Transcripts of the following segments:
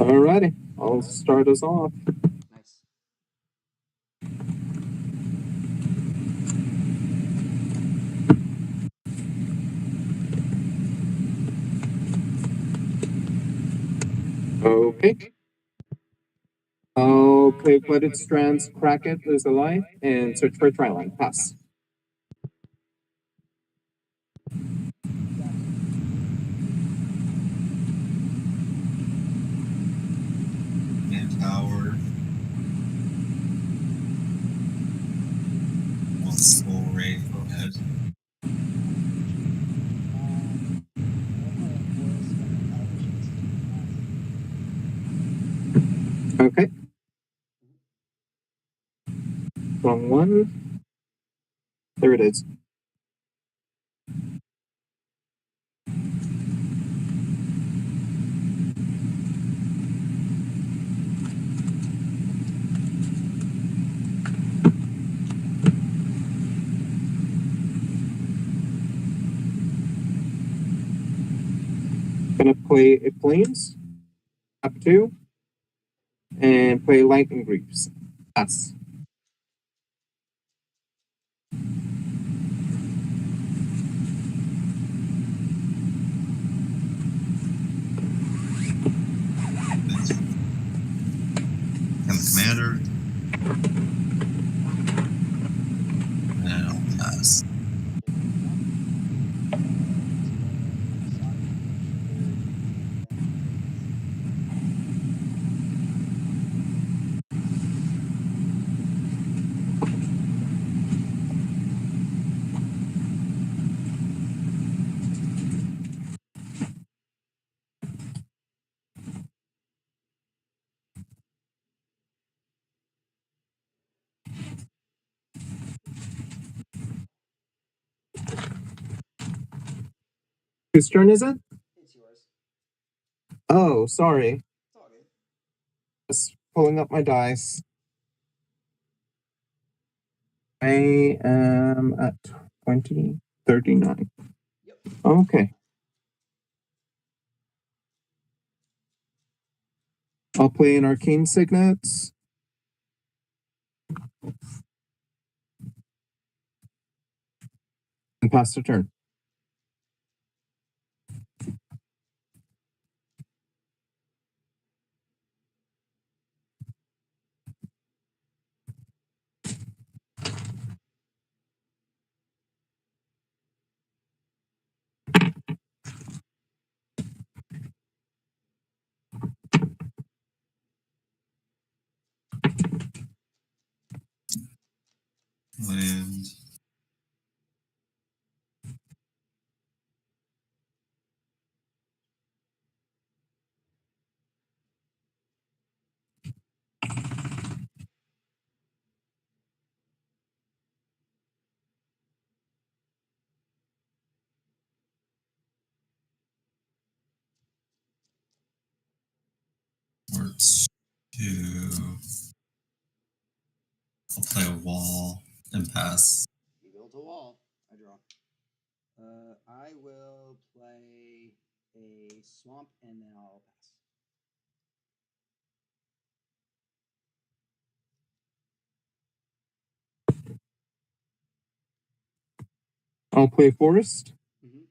Alrighty, I'll start us off. Nice. Okay. Okay, Flooded Strands, Kraken is alive, and search for Triline. Pass. Manpower. One Soul Ray, go ahead. Okay. Wrong one. There it is. Gonna play a Plains, up 2, and play Lightning Greaves. Pass. And the commander. And I'll pass. Whose turn is it? It's yours. Oh, sorry. It's all good. Just pulling up my dice. I am at 2039. Yep. Okay. I'll play an Arcane Signet. And pass the turn. Land. Or 2. I'll play a wall and pass. You built a wall. I draw. I will play a swamp and then I'll pass. I'll play Forest. Mm-hmm.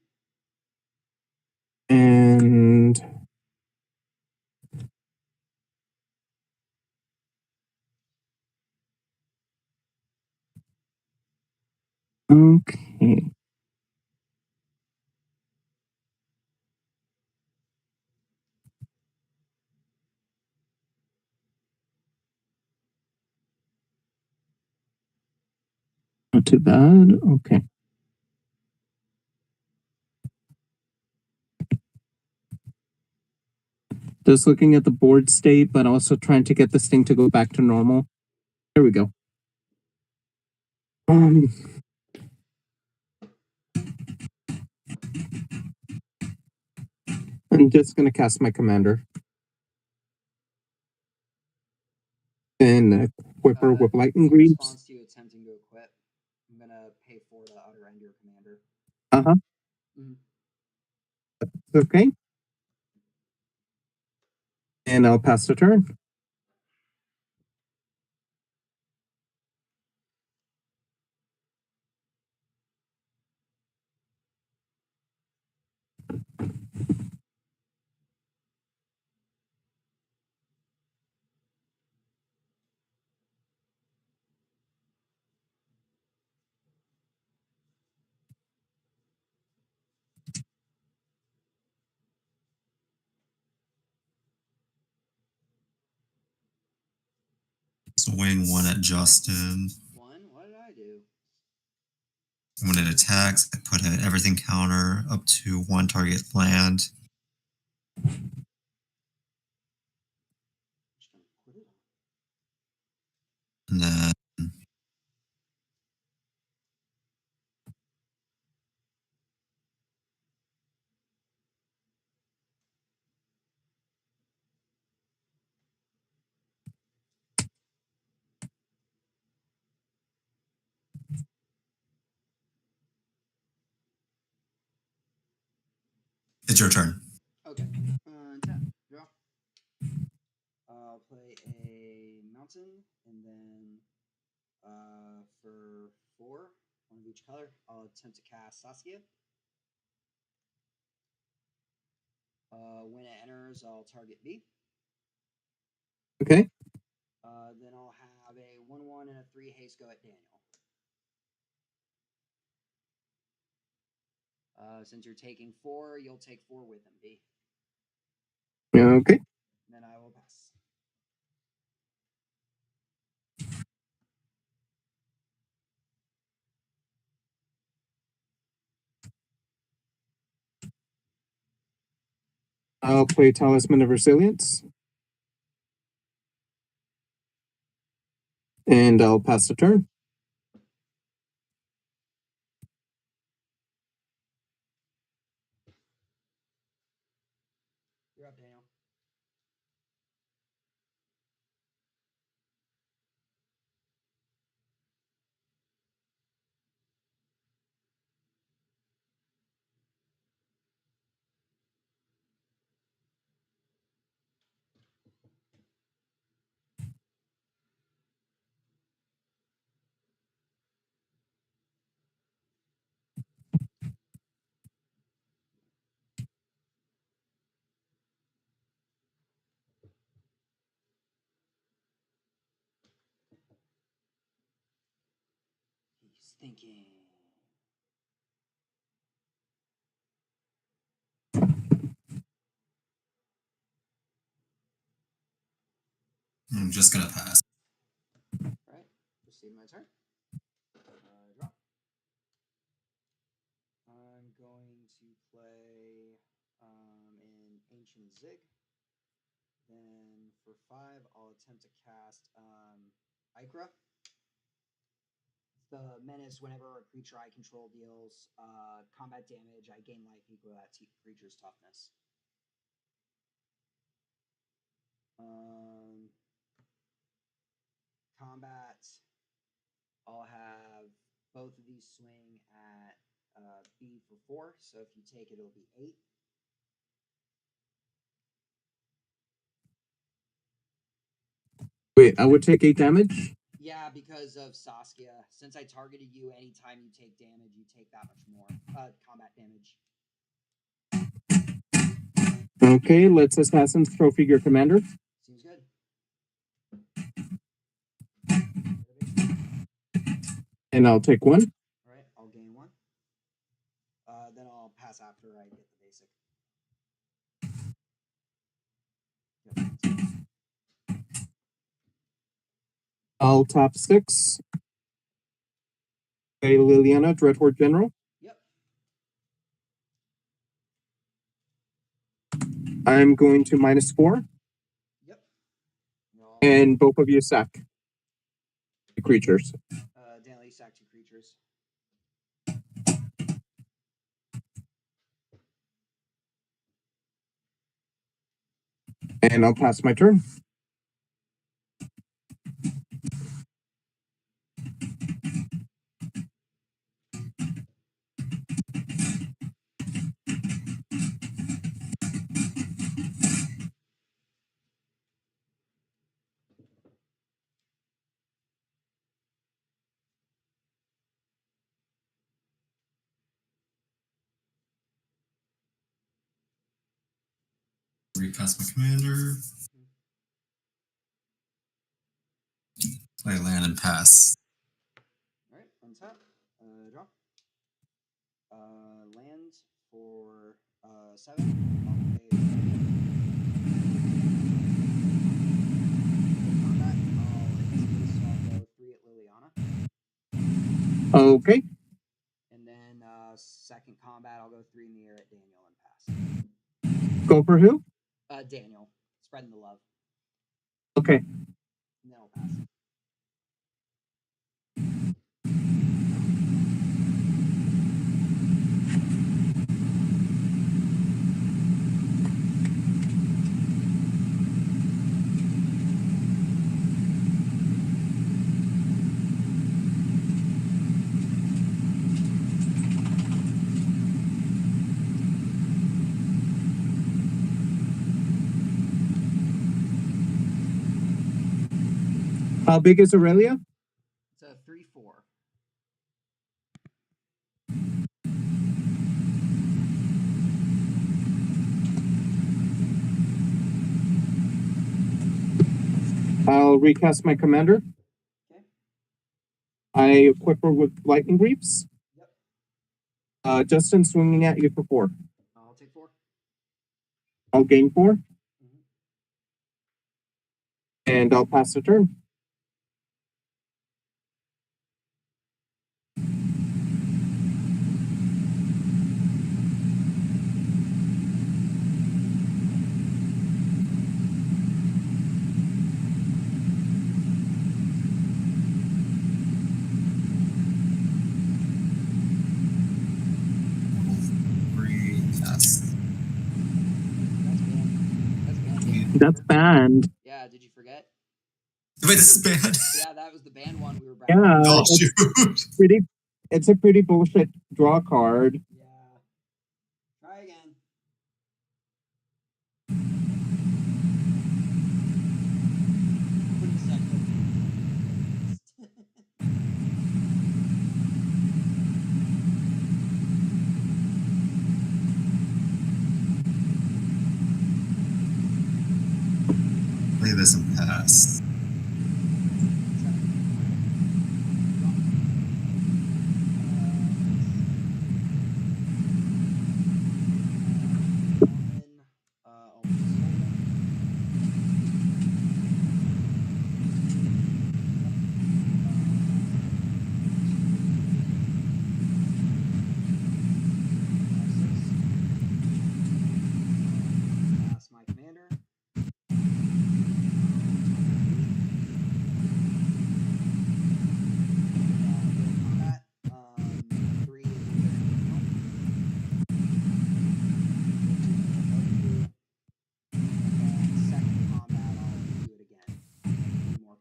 And okay. Not too bad. Okay. Just looking at the board state, but also trying to get this thing to go back to normal. There we go. I'm just gonna cast my commander. And Whipper with Lightning In Greaves. response to you attempting to equip, I'm gonna pay 4 to utter end your commander. Uh-huh. Mhm. Okay. And I'll pass the turn. Swing one at Justin. One? What did I do? When it attacks, I put an everything counter up to one target land. Just gonna put it on. And then it's your turn. Okay. Tap. Draw. I'll play a mountain, and then for 4, one of each color, I'll attempt to cast Saskia. When it enters, I'll target B. Okay. Then I'll have a 1/1 and a 3 haste go at Daniel. Since you're taking 4, you'll take 4 with him, B. Okay. Then I will pass. I'll play Talisman of Resilience. And I'll pass the turn. You're up, Daniel. He's thinking. I'm just gonna pass. Right. Proceed my turn. Draw. I'm going to play an Ancient Zig. Then for 5, I'll attempt to cast Ikra. The menace, whenever a creature I control deals combat damage, I gain life equal to that creature's toughness. Combat, I'll have both of these swing at B for 4, so if you take it, it'll be 8. Wait, I would take 8 damage? Yeah, because of Saskia. Since I targeted you, anytime you take damage, you take that much more combat damage. Okay, let's Assassin's Trophy your commander. Seems good. And I'll take 1. All right, I'll gain 1. Then I'll pass after I get the basic. I'll top 6. Play Liliana, Dreadhorde General. Yep. I'm going to -4. Yep. And both of you sack the creatures. Daily sack 2 creatures. And I'll pass my turn. Recast my commander. Play land and pass. All right, untap. Draw. Land for 7. I'll play combat. I'll go 3 at Liliana. Okay. And then second combat, I'll go 3 in the air at Daniel and pass. Go for who? Daniel, spreading the love. Okay. And then I'll pass. How big is Aurelia? It's a 3/4. I'll recast my commander. Okay. I equip her with lightning greaves. Yep. Justin swinging at you for 4. I'll take 4. I'll gain 4. Mhm. And I'll pass the turn. Recast. That's banned. Yeah, did you forget? Wait, this is bad. Yeah, that was the banned one we were back. Yeah, Oh, it's shoot. it's a pretty bullshit draw card. Yeah. Try again. Put it aside. Play this and pass. Pass my commander. Combat. 3 in second combat, I'll do it again. 3 more.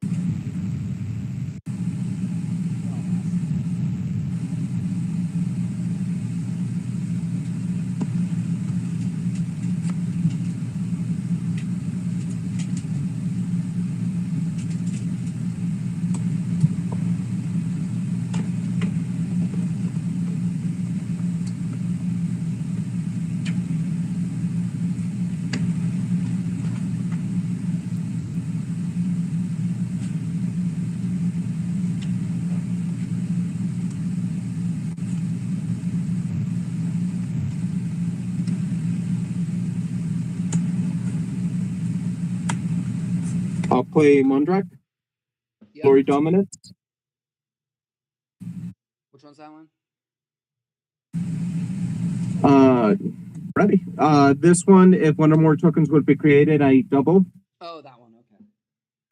I'll play Mondrak. Yep. Glory Dominance. Which one's that one? Ready. This one, if one or more tokens would be created, I double. Oh, that one.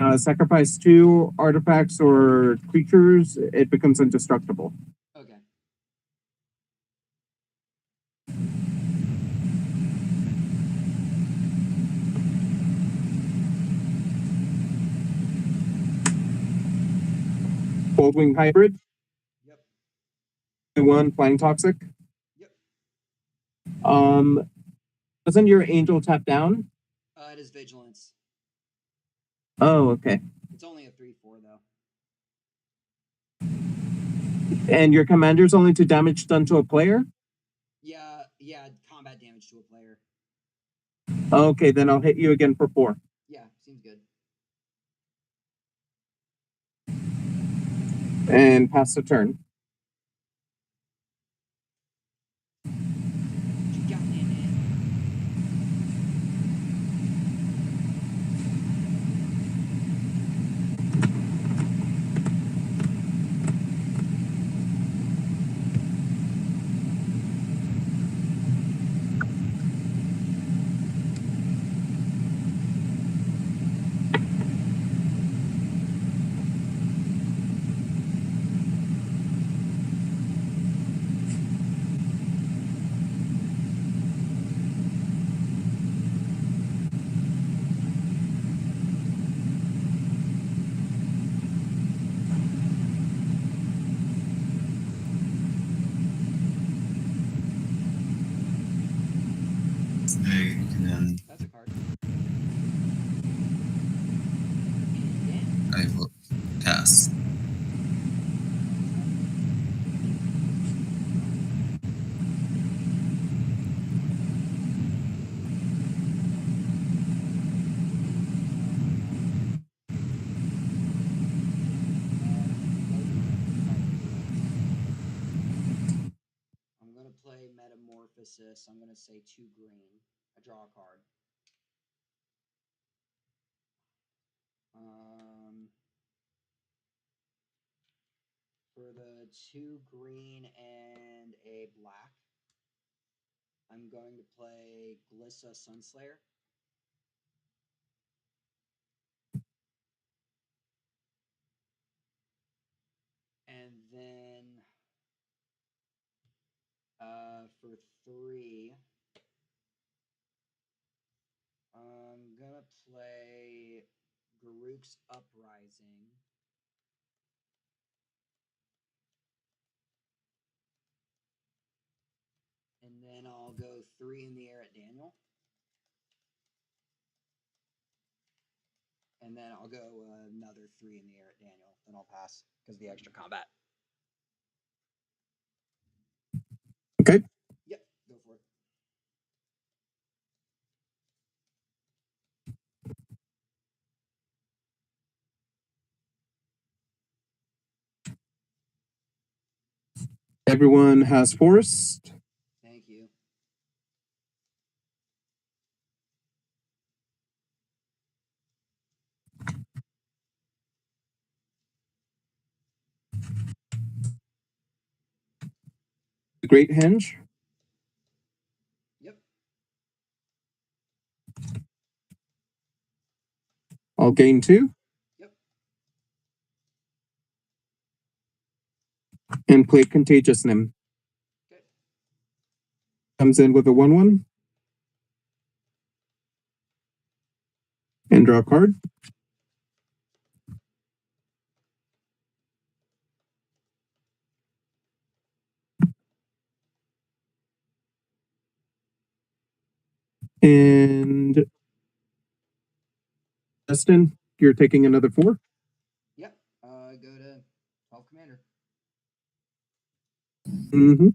Okay. Sacrifice 2 artifacts or creatures, it becomes indestructible. Okay. Goldwing Hybrid. Yep. 1 Flying Toxic. Yep. Doesn't your angel tap down? It is Vigilance. Oh, okay. It's only a 3/4 though. And your commander's only to damage done to a player? Yeah, combat damage to a player. Okay, then I'll hit you again for 4. Yeah, seems good. And pass the turn. What you got, man? And then That's a card. I will pass. I'm gonna play Metamorphosis. I'm gonna say 2 green. I draw a card. For the 2 green and a black, I'm going to play Glissa Sunslayer. And then for 3, I'm gonna play Garruk's Uprising. And then I'll go 3 in the air at Daniel. And then I'll go another 3 in the air at Daniel. Then I'll pass because of the extra combat. Okay. Yep, go for it. Everyone has forest. Thank you. The Great Henge. Yep. I'll gain 2. Yep. And play Contagious Nim. Okay. Comes in with a 1/1. And draw a card. And Justin, you're taking another 4. Yep. Go to 12 Commander. Mm-hmm.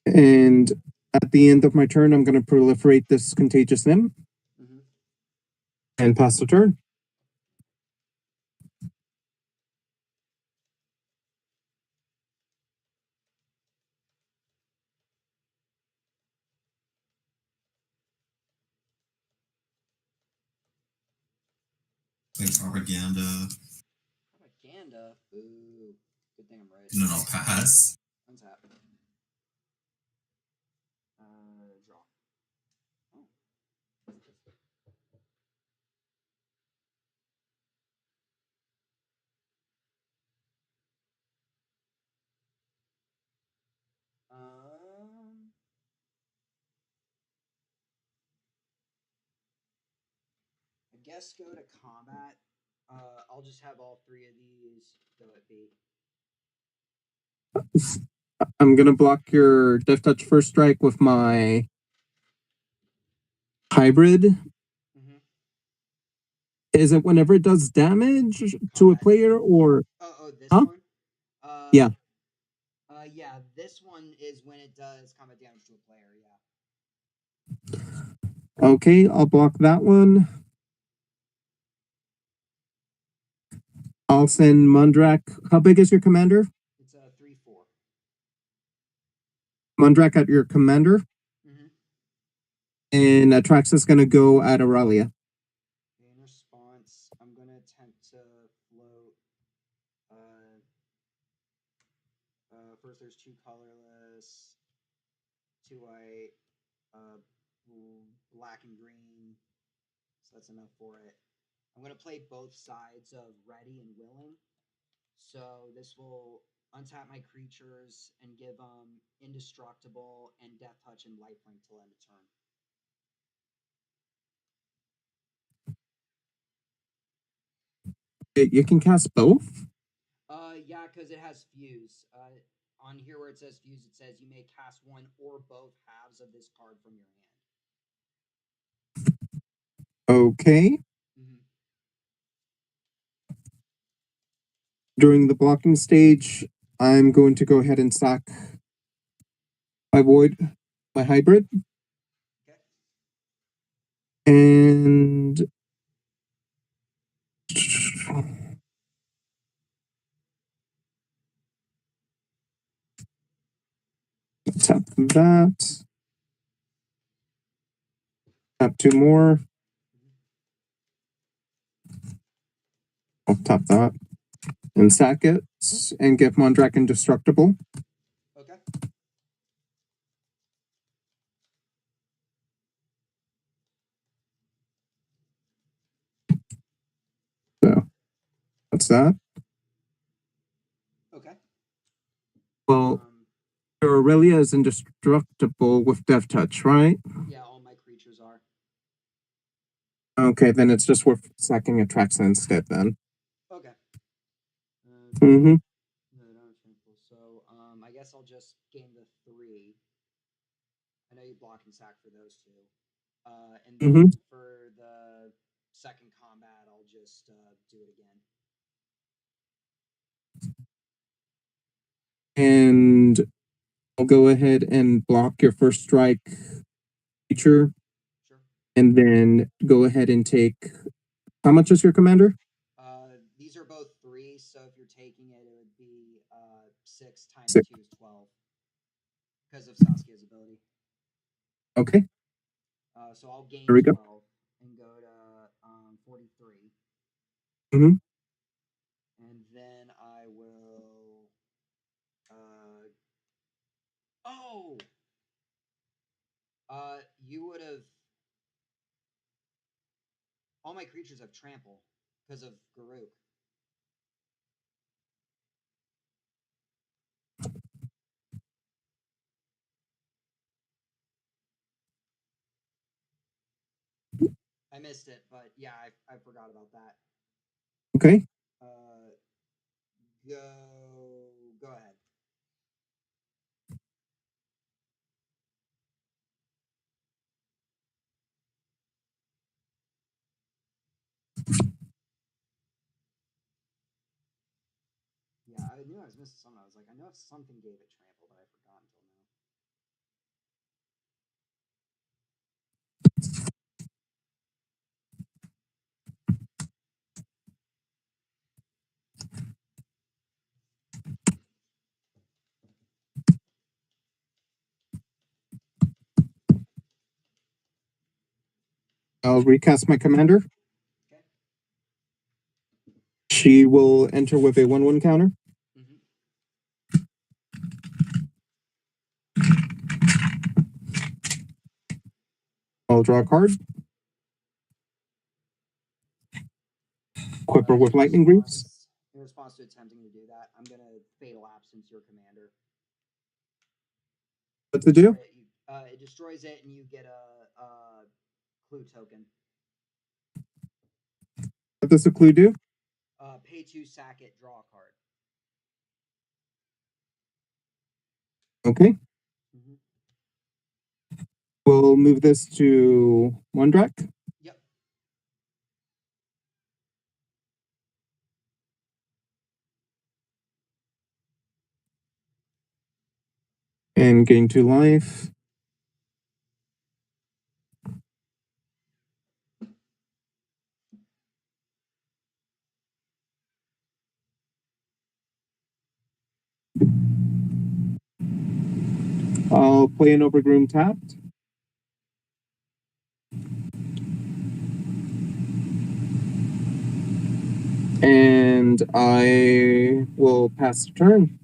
And at the end of my turn, I'm going to proliferate this Contagious Nim. Mm-hmm. And pass the turn. Play Propaganda. Propaganda? Boo. Good thing I'm right. And then I'll pass. Untap. Draw. Oh. I guess go to combat. I'll just have all 3 of these go at B. I'm going to block your Death Touch First Strike with my hybrid. Mm-hmm. Is it whenever it does damage to a player or? Oh, this Huh? one? Yeah. Yeah, This one is when it does combat damage to a player. Yeah. Okay, I'll block that one. I'll send Mundrak. How big is your commander? It's a 3/4. Mundrak at your commander. Mm-hmm. And Atrax is going to go at Aurelia. In response, I'm going to attempt to float. First, there's 2 colorless, 2 white, black and green. So that's enough for it. I'm going to play both sides of ready and willing. So this will untap my creatures and give them indestructible and death touch and lifelink till end of turn. You can cast both? Yeah, because it has fuse. On here where it says fuse, it says you may cast one or both halves of this card from your hand. Okay. Mm-hmm. During the blocking stage, I'm going to go ahead and sack my void, my hybrid. Okay. And tap that. Tap 2 more. I'll tap that. And sack it and give Mondrak indestructible. Okay. So that's that. Okay. Well, Aurelia is indestructible with Death Touch, right? Yeah, all my creatures are. Okay, then it's just worth sacking Atraxa instead then. Okay. Mm-hmm. So, I guess I'll just gain the 3. I know you block and sack for those 2. And then for the second combat, I'll just do it again. And I'll go ahead and block your first strike creature. Sure. And then go ahead and take. How much is your commander? These are both 3, so if you're taking it, it would be 6 times 6. 2 is 12 because of Saskia's ability. Okay. So I'll gain There we 12 go. and go to 43. Mm-hmm. And then I will. Oh! You would have. All my creatures have trample because of Garruk. I missed it, but yeah, I forgot about that. Okay. Go ahead. Yeah, I knew I was missing something. I was like, I know if something gave it trample, but I forgot until now. I'll recast my commander. Okay. She will enter with a 1/1 counter. Mm-hmm. I'll draw a card. Equip her with lightning greaves. In response to attempting to do that, I'm gonna Fatal Absence your commander. What to do? It destroys it, and you get a clue token. What does the clue do? Pay 2, sack it, draw a card. Okay. Mm-hmm. We'll move this to Mondrak. Yep. And gain 2 life. I'll play an Overgroom tapped. And I will pass the turn.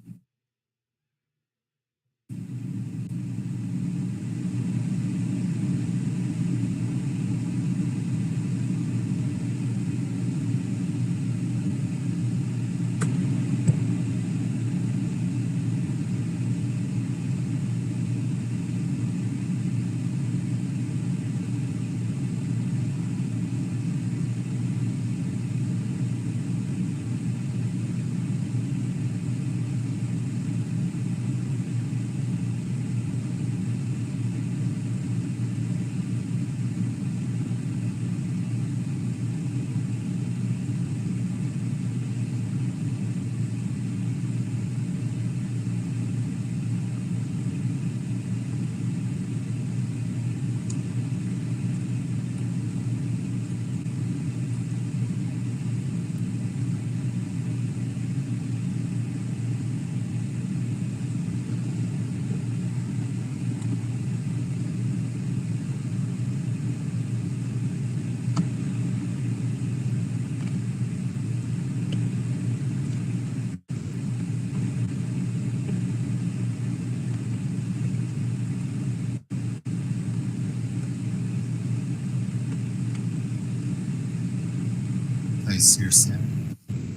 Play Circe.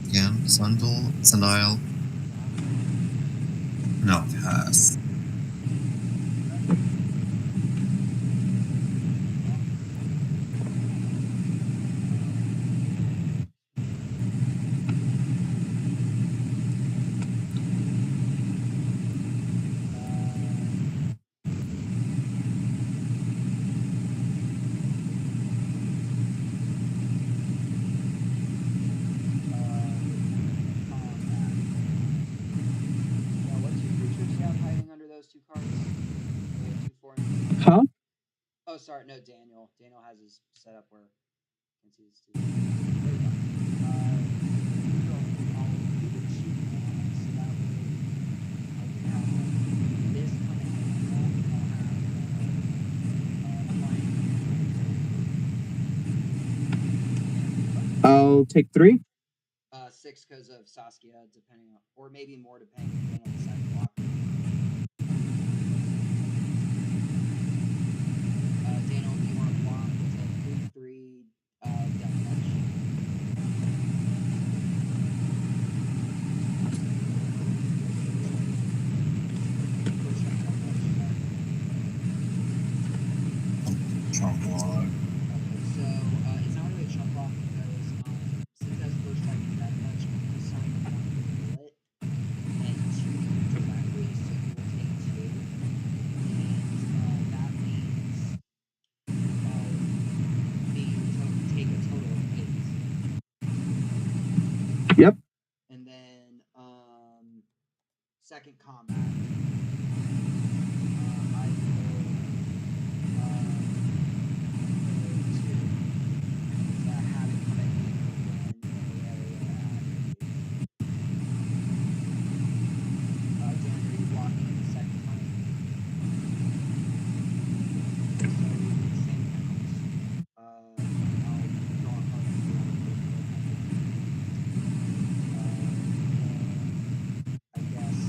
Again, Sandile. No, pass. What two creatures do you have hiding under those 2 cards? The 2 4 and Huh? Oh, sorry, no, Daniel. Daniel has his set up where you can see his 2. There you go. I'll do the cheat hand, so that way I can have this coming in, and I'll have I'll take 3. 6 because of Saskia, depending on, or maybe more depending on the second block. Daniel, do you want to block? It's a 3/3 death touch. Chunk block. So it's not really a chunk block because since that's first strike and death touch, you assign 1 bullet and 2 directly, so you will take 2. And that means take a total of 8. Yep. And then second combat. I will have it come at you when in the area Dan, are you blocking the second time? So we do the same things. I'll draw a card for you. I guess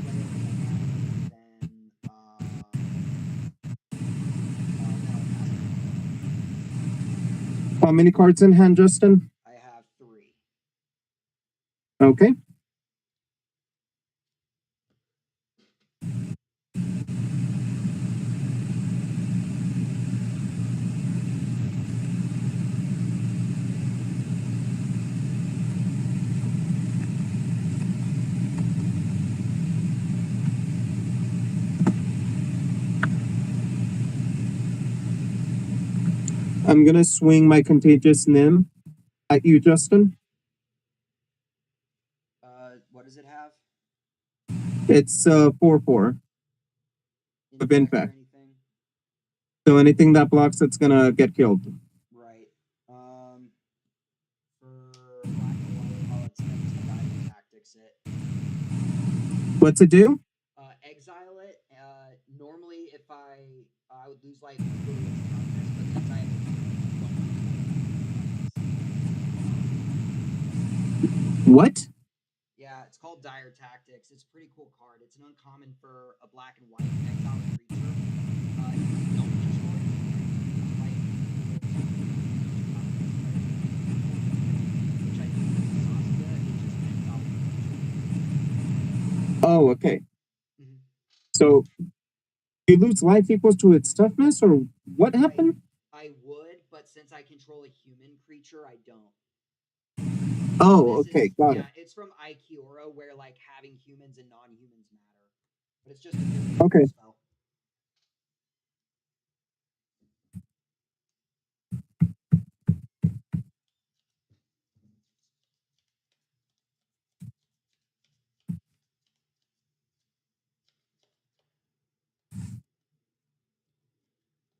play it again, then How many cards in hand, Justin? I have 3. Okay. I'm gonna swing my Contagious Nim at you, Justin. What does it have? It's 4/4. Of Infect or infect. anything? So anything that blocks, it's gonna get killed. Right. For black and white, I'll attempt to dire tactics it. What's it do? Exile it. Normally, if I would lose life equal to its toughness, but since I have a What? yeah, it's called Dire Tactics. It's a pretty cool card. It's an uncommon for a black and white exile creature. If you don't control it, you can lose life equal to its toughness, which I think is Saskia. It just exiles the creature. Oh, okay. Mhm. So you lose life equals to its toughness, or what happened? I would, but since I control a human creature, I don't. Oh, This okay, is, got yeah, it. it's from Aikiora, where like having humans and non-humans matter, but it's just a really Okay. cool spell.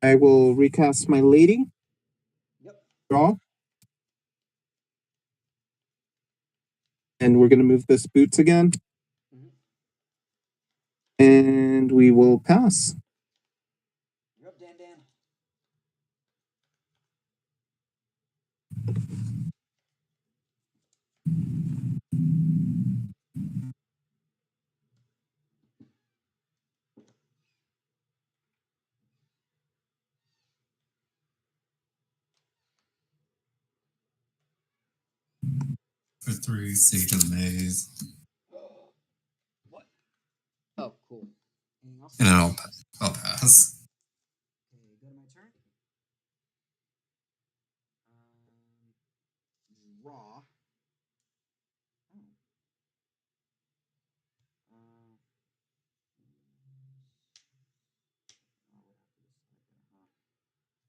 I will recast my lady. Yep. Draw. And we're gonna move this boots again. Mhm. And we will pass. You're up, Dan Dan. For 3, Sage of the Maze. What? Oh, cool. Anything else? And then I'll pass. Okay, go to my turn. Draw.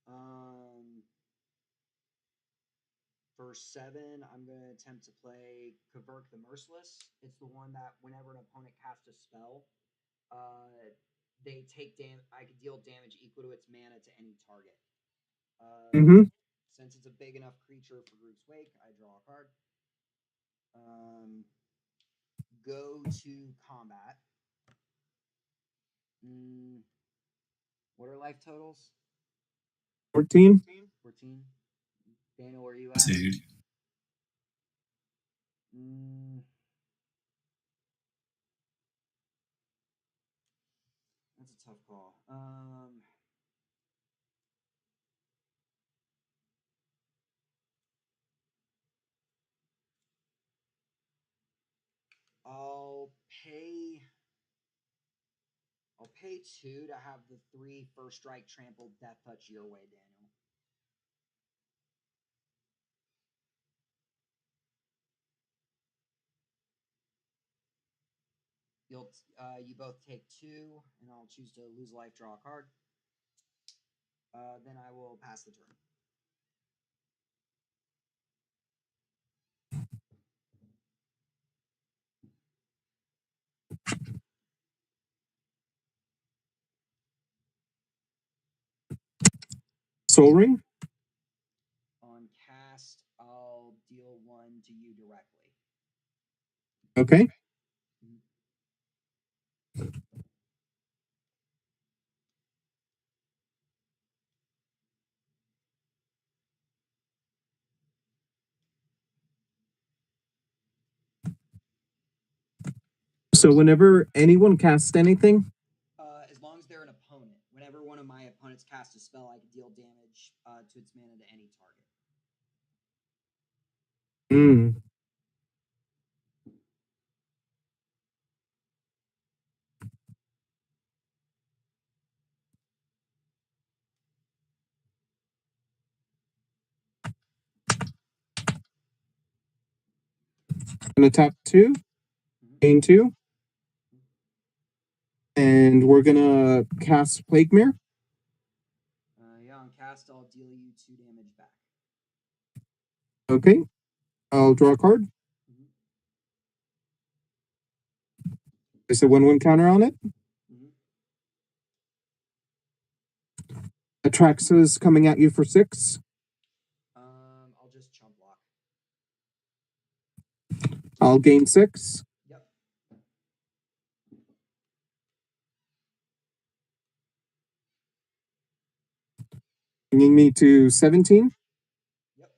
Oh. For 7, I'm going to attempt to play Kaverk the Merciless. It's the one that whenever an opponent casts a spell, they take damage. I could deal damage equal to its mana to any target. Mm-hmm. Since it's a big enough creature for Group's Wake, I draw a card. Go to combat. What are life totals? 14. 14. Daniel, where are you at? Dude. That's a tough call. I'll pay 2 to have the 3 first strike trampled death touch your way, Daniel. You both take 2, and I'll choose to lose life, draw a card. Then I will pass the turn. Soul Ring. On cast, I'll deal 1 to you directly. Okay. So whenever anyone casts anything, As long as they're an opponent. Whenever one of my opponents casts a spell, I can deal damage to its mana to any target. gonna tap 2, gain 2, and we're gonna cast Plague Mirror. Yeah, on cast, I'll deal you 2 damage back. Okay. I'll draw a card. There's a 1/1 counter on it. Mhm. Atraxa's coming at you for 6. I'll just chump block. I'll gain 6. Yep. Bringing me to 17. Yep.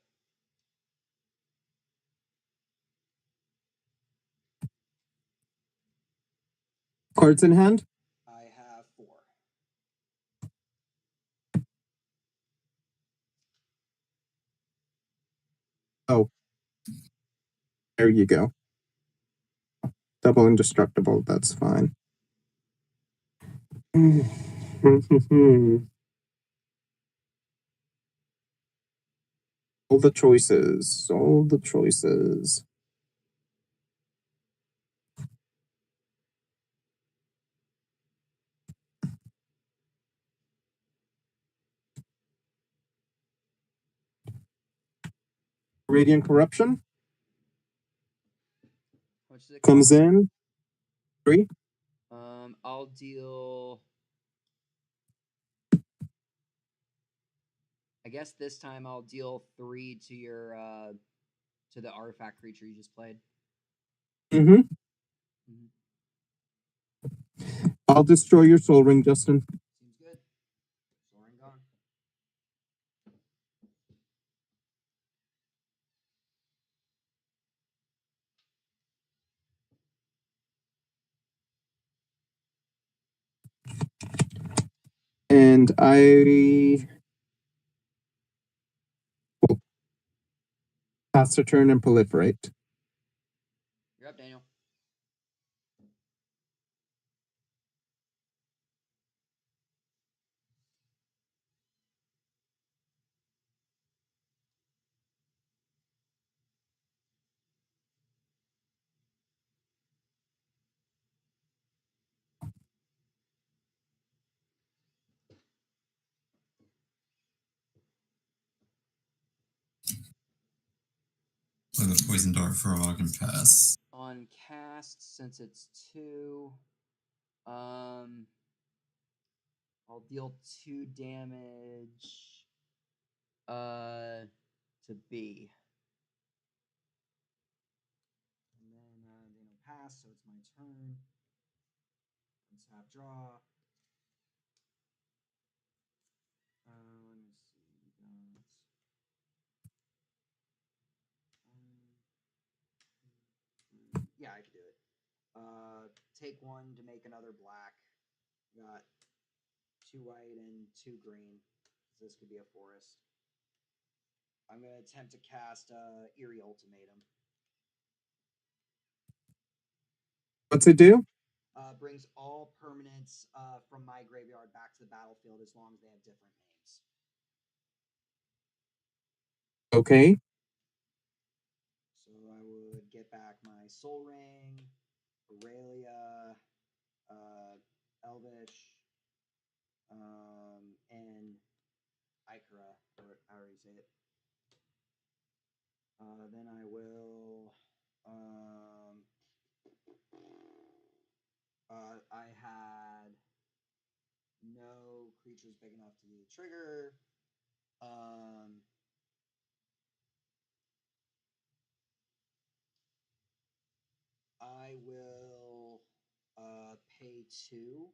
Cards in hand. I have 4. Oh. There you go. Double indestructible, that's fine. All the choices. All the choices. Radiant Corruption How much does it comes cost? in. 3. I'll deal. I guess this time I'll deal 3 to your to the artifact creature you just played. Mm-hmm. Mhm. I'll destroy your Soul Ring, Justin. Seems good. Soaring gone. And I will pass the turn and proliferate. You're up, Daniel. Play the Poison Dart Frog and pass. On cast, since it's 2, I'll deal 2 damage to B. And then Daniel pass, so it's my turn. Untap draw. Let me see. Yeah, I can do it. Take 1 to make another black. Got 2 white and 2 green. So this could be a forest. I'm gonna attempt to cast Eerie Ultimatum. What's it do? Brings all permanents from my graveyard back to the battlefield as long as they have different names. Okay. So I would get back my Soul Ring, Aurelia, Elvish, and Ikra, or however you say it. Then I will. I had no creatures big enough to do the trigger. I will pay 2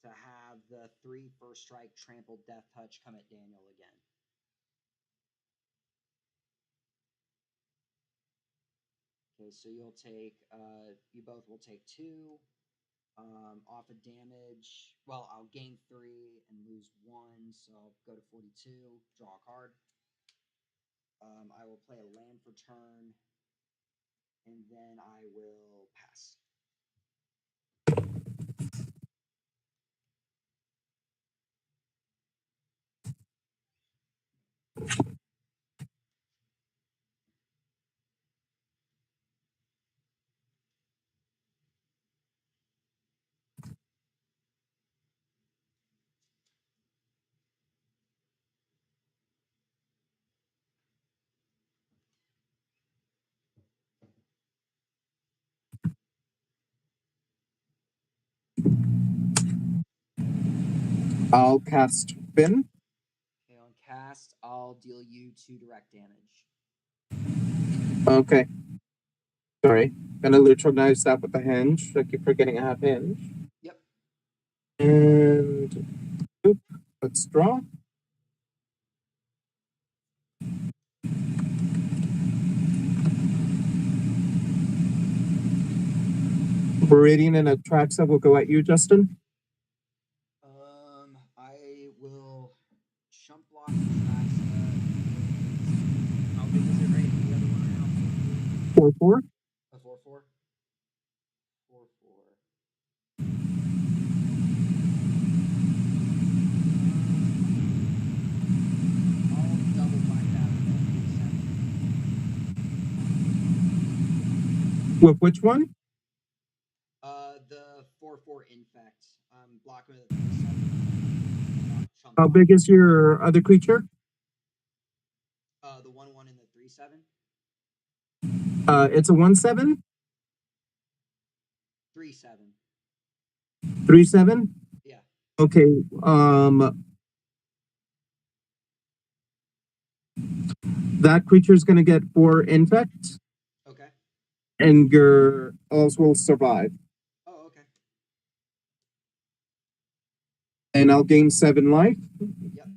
to have the 3 first strike trampled death touch come at Daniel again. Okay, so you'll take you both will take 2 off of damage. Well, I'll gain 3 and lose 1, so I'll go to 42. Draw a card. I will play a land for turn, and then I will pass. I'll cast Finn. Okay, on cast, I'll deal you 2 direct damage. Okay. Sorry. Gonna neutralize that with the hinge. I keep forgetting I have hinge. Yep. And let's draw. Viridian and Atraxa will go at you, Justin. I will chump block Atraxa. How big is it right? The other one right now? 4/4. A 4/4. 4/4. I'll double bind that with With which one? the 4/4 infect. Blocking with a 3/7. How big is your other creature? The 1/1 and the 3/7. It's a 1/7. 3/7. 3/7. Yeah. Okay. That creature's gonna get 4 infect, Okay. and your elves will survive. Oh, okay. And I'll gain 7 life. Yep.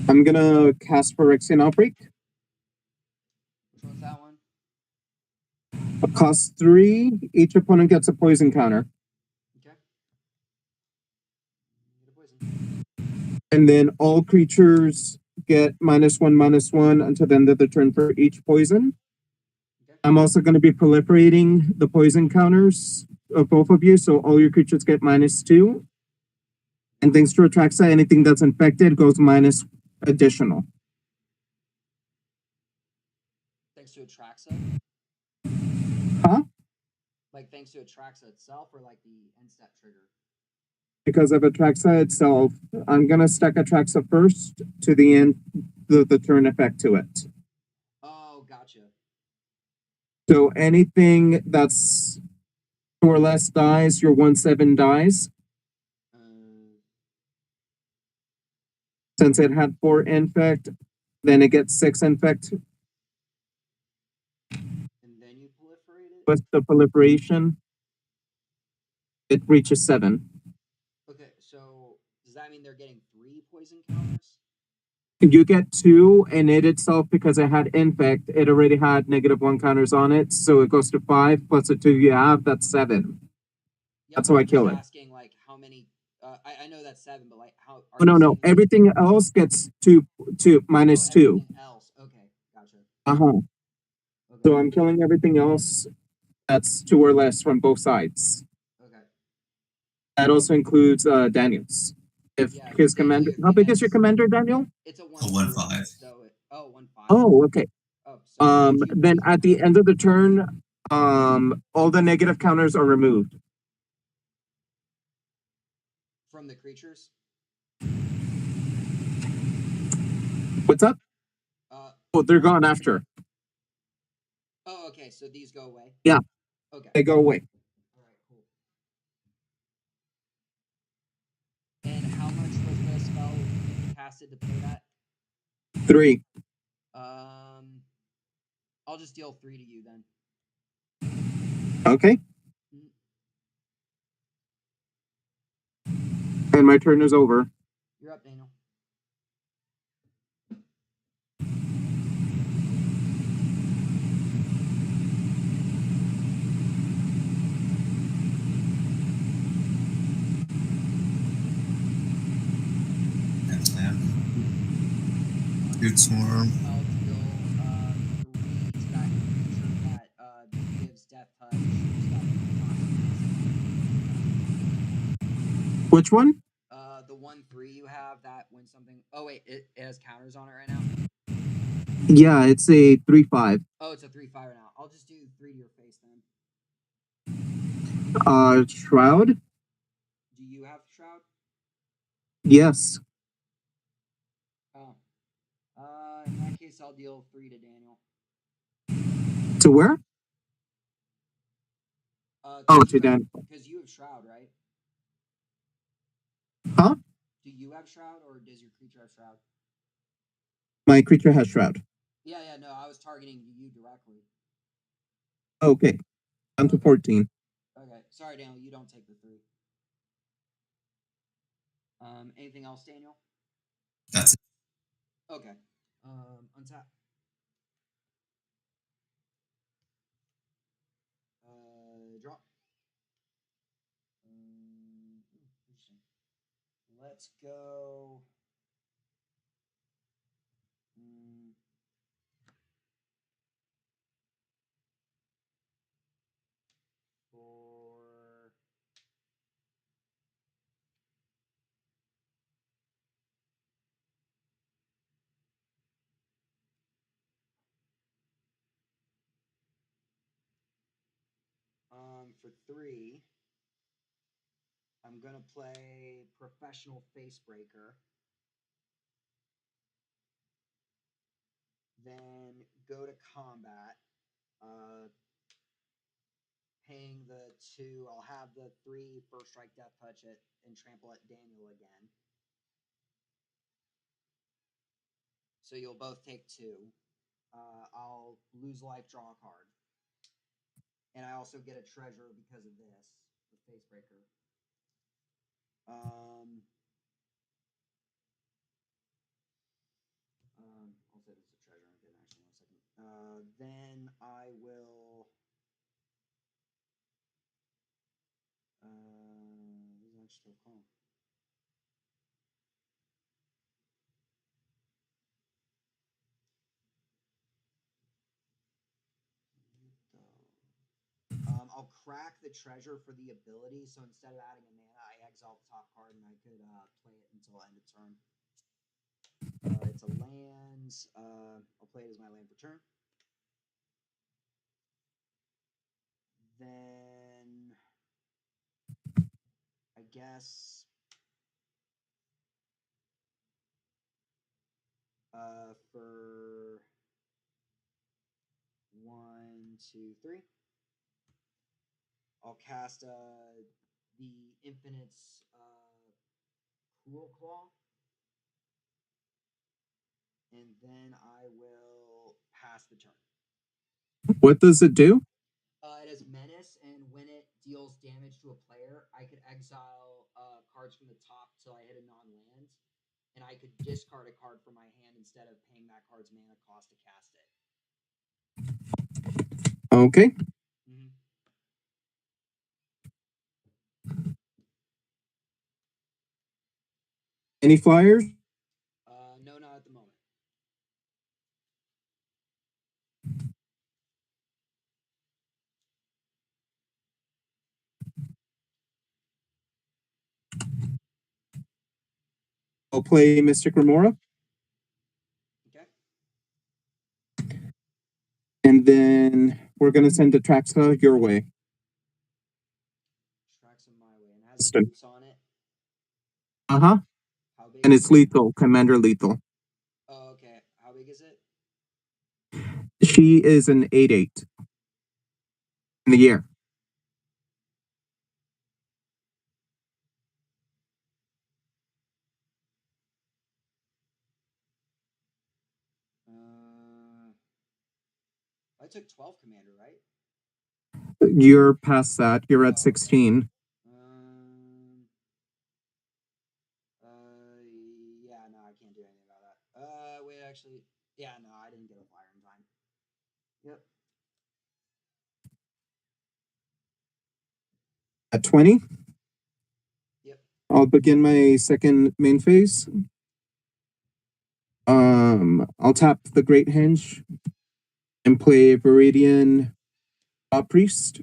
I'm gonna cast Phyrexian Outbreak. Which one's that one? It costs 3. Each opponent gets a poison counter. Okay. Get a poison. And then all creatures get -1/-1 until the end of the turn for each poison. Okay. I'm also going to be proliferating the poison counters of both of you, so all your creatures get -2. And thanks to Atraxa, anything that's infected goes minus additional. Thanks to Atraxa? Huh? Like thanks to Atraxa itself or like the end step trigger? Because of Atraxa itself, I'm going to stack Atraxa first to the end, the turn effect to it. Oh, gotcha. So anything that's 2 or less dies, your 1/7 dies. Since it had 4 infect, then it gets 6 infect. And then you proliferate it? With the proliferation, it reaches 7. Okay, so does that mean they're getting 3 poison counters? You get 2, and it itself, because it had infect, it already had -1 counters on it, so it goes to 5 plus the 2 you have, that's 7. Yep, That's how I kill I'm it. asking like how many. I know that's 7, but like how? Oh, no. Everything else gets 2 -2. Everything else. Okay, gotcha. Okay. So Okay. I'm killing everything else that's 2 or less from both sides. Okay. That also includes Daniel's. If Yeah, his 'cause commander, Daniel, how he big is your has- commander, Daniel? It's a A 1/5. So 1/5. Oh, okay. Oh, so 2 Then poison at the counters. end of the turn, all the negative counters are removed. From the creatures? What's up? Oh, they're gone after. Oh, okay. So these go away? Yeah. Okay. They go away. All right, cool. And how much was the spell casted to pay that? 3. I'll just deal 3 to you then. Okay. And my turn is over. You're up, Daniel. That's that. Good swarm. I'll deal 3 to that creature that gives death touch stuff. Which one? The 1/3 you have that when something. Oh wait, it has counters on it right now. Yeah, it's a 3/5. Oh, it's a 3/5 right now. I'll just do 3 to your face then. Shroud? Do you have Shroud? Yes. Oh. In that case, I'll deal 3 to Daniel. To where? Oh, to Dan. Because you have Shroud, right? Huh? Do you have Shroud or does your creature have Shroud? My creature has Shroud. Yeah, no, I was targeting you directly. Okay. I'm to 14. Okay, sorry, Daniel, you don't take the 3. Anything else, Daniel? That's it. Okay. Untap. Drop. Interesting. Let's go. For for 3, I'm gonna play Professional Facebreaker. Then go to combat. Paying the 2, I'll have the 3 first strike death touch it and trample at Daniel again. So you'll both take 2. I'll lose life, draw a card. And I also get a treasure because of this, the Facebreaker. I'll say this is a treasure. I'm getting actually 1 second. Then I will. This is actually still calm. I'll crack the treasure for the ability. So instead of adding a mana, I exile the top card and I could play it until end of turn. It's a land. I'll play it as my land for turn. Then I guess for 1, 2, 3, I'll cast the Infinite's Cruel Claw. And then I will pass the turn. What does it do? It has Menace, and when it deals damage to a player, I could exile cards from the top till I hit a non-land, and I could discard a card from my hand instead of paying that card's mana cost to cast it. Okay. Any flyers? No, not at the moment. I'll play Mystic Remora. Okay. And then we're going to send Atraxa your way. Atraxa my way. And has boots on it? Uh-huh. How big? And it's lethal, Commander lethal. Oh, okay. How big is it? She is an 8/8 in the air. I took 12 Commander, right? You're past that. You're at 16. Yeah, no, I can't do anything about that. Wait, actually, yeah, no, I didn't get a flyer in time. Yep. At 20? Yep. I'll begin my second main phase. I'll tap the Great Henge and play Viridian Priest.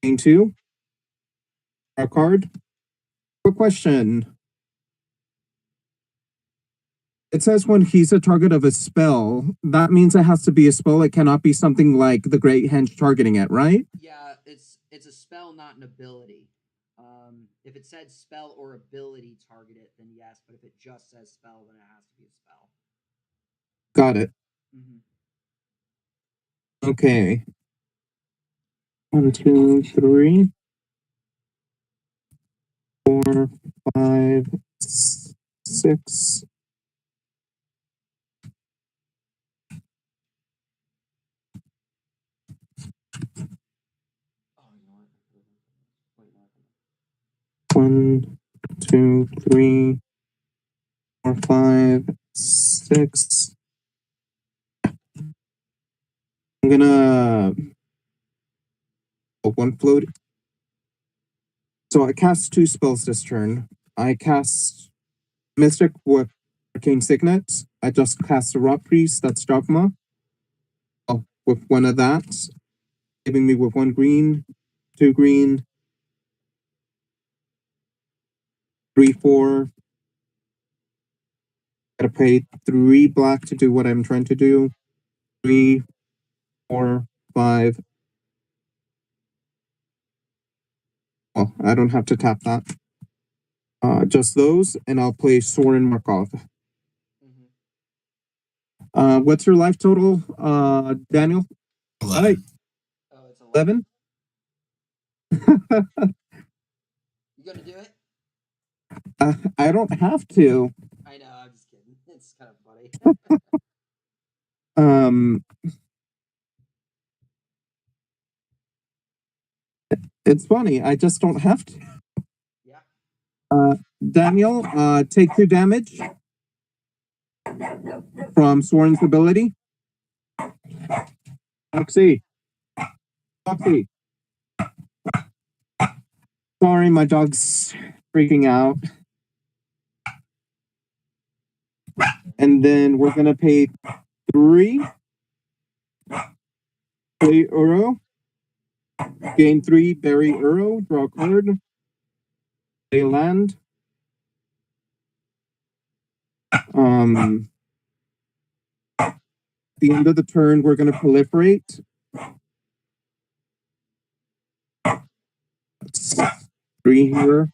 Main 2. A card. Quick question. It says when he's a target of a spell, that means it has to be a spell. It cannot be something like the Great Henge targeting it, right? Yeah, it's a spell, not an ability. If it said spell or ability target it, then yes. But if it just says spell, then it has to be a spell. Got it. Mm-hmm. Okay. 1, 2, 3, 4, 5, 6. Oh, you know what? Wait, no. 1, 2, 3, 4, 5, 6. I'm gonna one float. So I cast 2 spells this turn. I cast Mystic with Arcane Signet. I just cast a Rock Priest, that's Dogma. Oh, with one of that, giving me with 1 green, 2 green, 3, 4. Gotta pay 3 black to do what I'm trying to do. 3, 4, 5. Well, I don't have to tap that. Just those, and I'll play Soren Markov. Mm-hmm. What's your life total, Daniel? 11. Oh, it's 11? You gonna do it? I don't have to. I know. I'm just kidding. It's kind of funny. It's funny. I just don't have to. Yeah. Daniel, take 2 damage from Soren's ability. Foxy. Sorry, my dog's freaking out. And then we're gonna pay 3. Play Uro. Gain 3, bury Uro, draw a card. Play land. At the end of the turn, we're gonna proliferate. 3 here.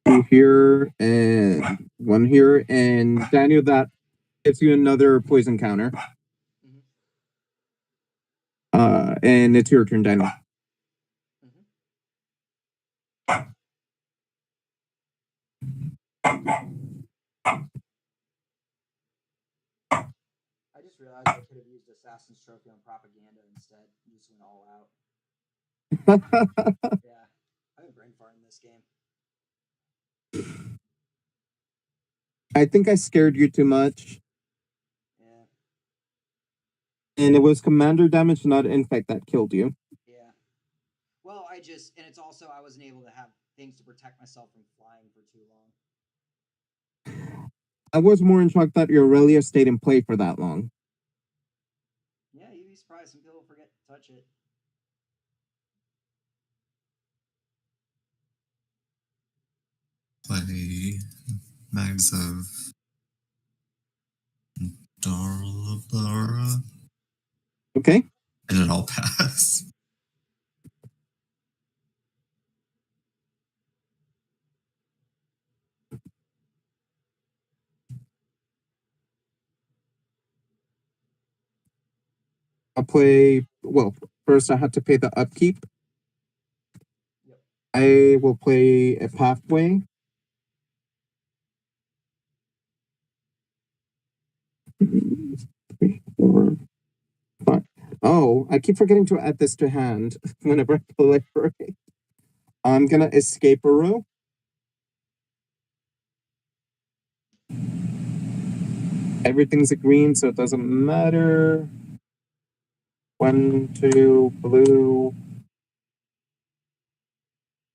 2 here, and 1 here. And Daniel, that gives you another poison counter. And it's your turn, Daniel. I just realized I could have used Assassin's Trophy on propaganda instead. You just went all out. Yeah, I've been brain farting this game. I think I scared you too much. Yeah. And it was commander damage, not infect, that killed you. Yeah. Well, and it's also I wasn't able to have things to protect myself from flying for too long. I was more in shock that your Aurelia stayed in play for that long. Yeah, you'd be surprised. Some people forget to touch it. Play Mags of Darlabara. Okay. And it all pass. I'll play, well, first I had to pay the upkeep. Yep. I will play a pathway. Three, 4, 5. Oh, I keep forgetting to add this to hand whenever I proliferate. I'm gonna escape a row. Everything's a green, so it doesn't matter. 1, 2, blue.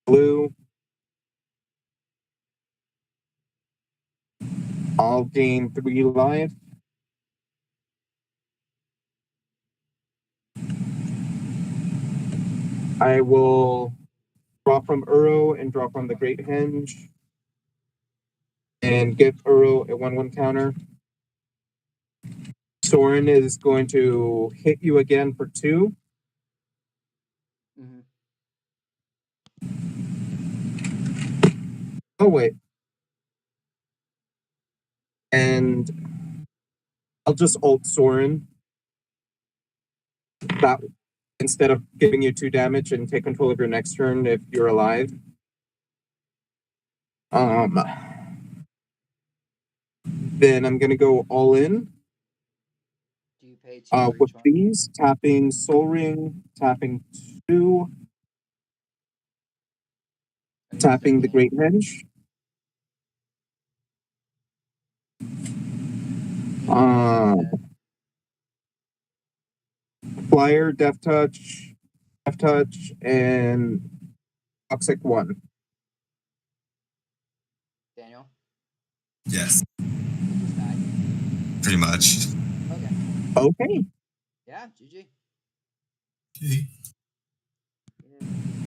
Blue. I'll gain 3 life. I will Draw from Uro and draw from the Great Henge. And give Uro a 1/1 counter. Sorin is going to hit you again for 2. Mhm. Oh, wait. And I'll just ult Sorin. That instead of giving you 2 damage and take control of your next turn if you're alive. Then I'm gonna go all in. Do you pay 2 for With each one? these, tapping Soul Ring, tapping 2, Are you tapping the thinking- Great Henge. Yeah. Flyer, Death Touch, and Toxic 1. Daniel, Yes, you just died. pretty much. Okay. Okay. Yeah, GG. Okay. Yeah.